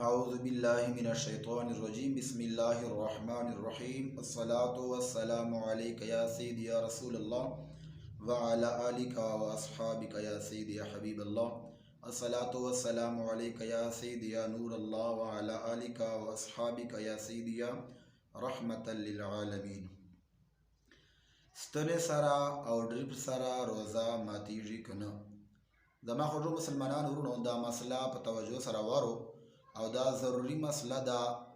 أعوذ بالله من الشيطان الرجيم بسم الله الرحمن الرحيم الصلاة والسلام عليك يا سيدي يا رسول الله وعلى آلك وأصحابك يا سيدي يا حبيب الله الصلاة والسلام عليك يا سيدي يا نور الله وعلى آلك وأصحابك يا سيدي يا رحمة للعالمين. ستن سرا او ډریپ سرا روزه ماتیږي کنه؟ زما خو مسلمانان ورونو دا مسله په توجه سره وارو او دا ضروری مسله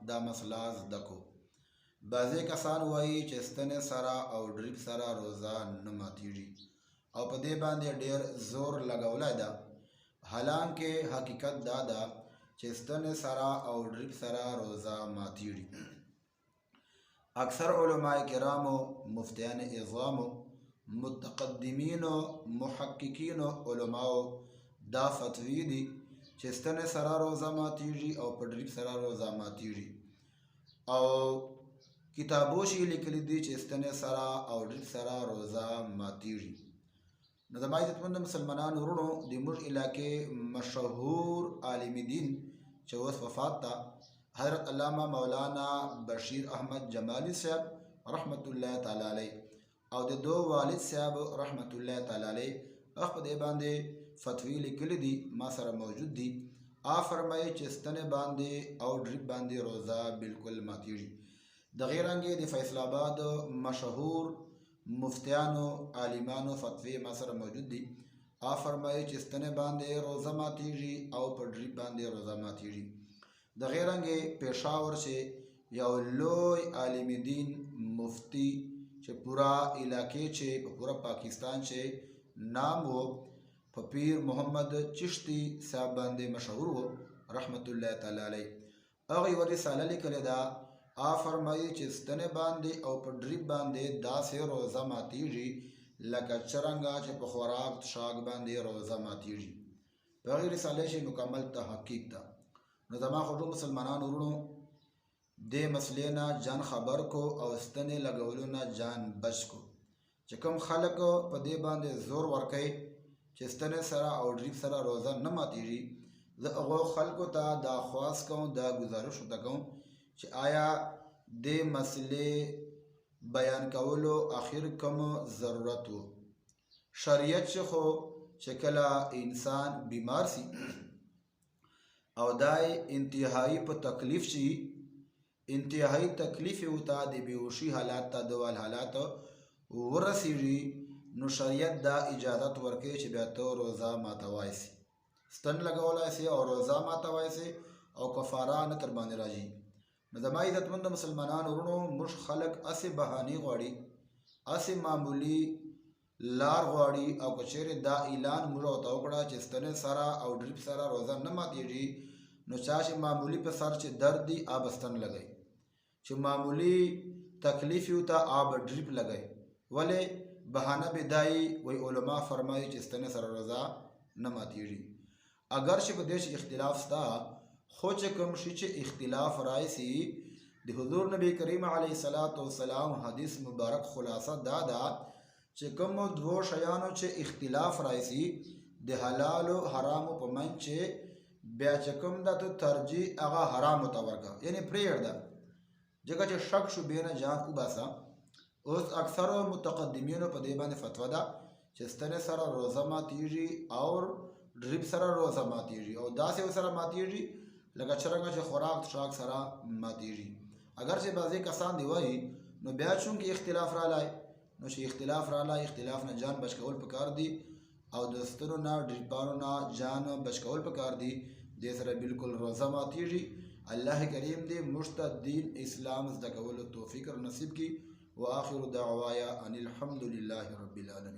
دا مسله زده کو. بعضې کسان وایي چې ستنې سره او ډریپ سره روزه نه ماتیږي او په دې باندې ډېر زور لګولی ده، حالانکه حقیقت دا ده چې ستنې سره او ډریپ سره روزه ماتیږي. اکثر علماء کرامو، مفتیان اعظامو، متقدمینو، محققینو علماو دا فتوی دي چې ستنې سره روزه ماتیږي او په ډریپ سره روزه ماتیږي، او کتابو شي لیکلي دي چې ستنې سره او ډریپ سره روزه ماتیږي. نو زما عزتمند مسلمانانو ورونو، د موږ علاقې مشهور عالم دین چې اوس وفات ته، حضرت علامه مولانا بشیر احمد جمالی صاحب رحمت الله تعالی علیه او د دو والد صاحب رحمت الله تعالی علیه په دې باندې فتوی لیکلي دي، ما سره موجود دي. فرمایي چې ستنې باندې او ډریپ باندې روزه بالکل ماتیږي. دغې رنګې د فیصل آباد مشهور مفتیانو عالمانو فتوی ما سره موجود دي. فرمایي چې ستنې باندې روزه ماتیږي او په ډریپ باندې روزه ماتیږي. دغې رنګې پېښور چې یو لوی عالم دین مفتی چې پورا علاقې چې په پورا پاکستان چې نام وو، په پیر محمد چشتی صاحب باندې مشهور وو رحمت الله تعالی علیه، هغه یوه رساله لیکلې ده. فرمایي چې ستنې باندې او په ډریپ باندې داسې روزه ماتیږي لکه څرنګه چې په خوراک شاک باندې روزه ماتیږي. په هغې رسالې چې مکمل تحقیق ده. نو زما خو مسلمانانو ورونو، دې مسلې نه جان خبر کو او ستنې لګولو نه جان بچ کو. چې کوم خلک په دې باندې زور ورکوي چې ستنې سره او ډریپ سره روزه نه ماتیږي، زه هغو خلکو ته دا خواست کوم، دا ګزارش ورته کوم چې آیا دې مسلې بیان کولو اخر کوم ضرورت و؟ شریعت چې خو چې کله انسان بیمار سی او دای انتهایی په تکلیف شي، انتهایی تکلیف ورته د بیهوشي حالات ته دوال حالات ورسیږي، نو شریعت دا اجازت ورکوي چې بیا ته روزه ماتوای سي، ستن لګولی سي او روزه ماتوای سي او کفاره نه تر باندې راځي. نو زما عزتمند مسلمانانو ورونو، موږ خلک هسې بهانې غواړي، هسې معمولي لار غواړي، او که چیرې دا اعلان موږ ورته وکړه چې ستنې سره او ډریپ سره روزه نه ماتیږي، نو چا چې معمولي په سر چې درد دي آب ستن لګئ، چې معمولي تکلیف یو ته آب ډریپ لګئ. ولې بهانه بدایي وی علما فرمایي چې ستنې سره روزه نه ماتیږي. اگر چې په دې شي اختلاف شته، خو چې کوم شي چې اختلاف رایسي، د حضور نبی کریم علیه الصلاة والسلام حدیث مبارک خلاصه دا ده چې کوم دوو شیانو چې اختلاف رایسي د حلالو حرامو په منځ چې بیا چې کوم ده ته ترجیح هغه حرامو ته ورکړه، یعنې پرېږده، ځکه چې شک شبهې نه ځان وباسه. اوس اکثرو متقدمینو په دې باندې فتوا ده چې ستنې سره روزه ماتیږي او ډریپ سره روزه ماتیږي، او داسې ورسره ماتیږي لکه څرنګه چې خوراک شاک سره ماتیږي. اگر چې بعضې کسان دی وایي، نو بیا چونکې اختلاف رالی، نو چې اختلاف رالی، اختلاف نه جان بچ کول پکار دي، او د ستنو نه ډریپانو نه جان بچ کول پکار دي. دې سره بالکل روزه ماتیږي. الله کریم دې موږ ته دین اسلام زده کولو توفیق نصیب کړي. وآخر دعوایا ان الحمد لله رب العالمین.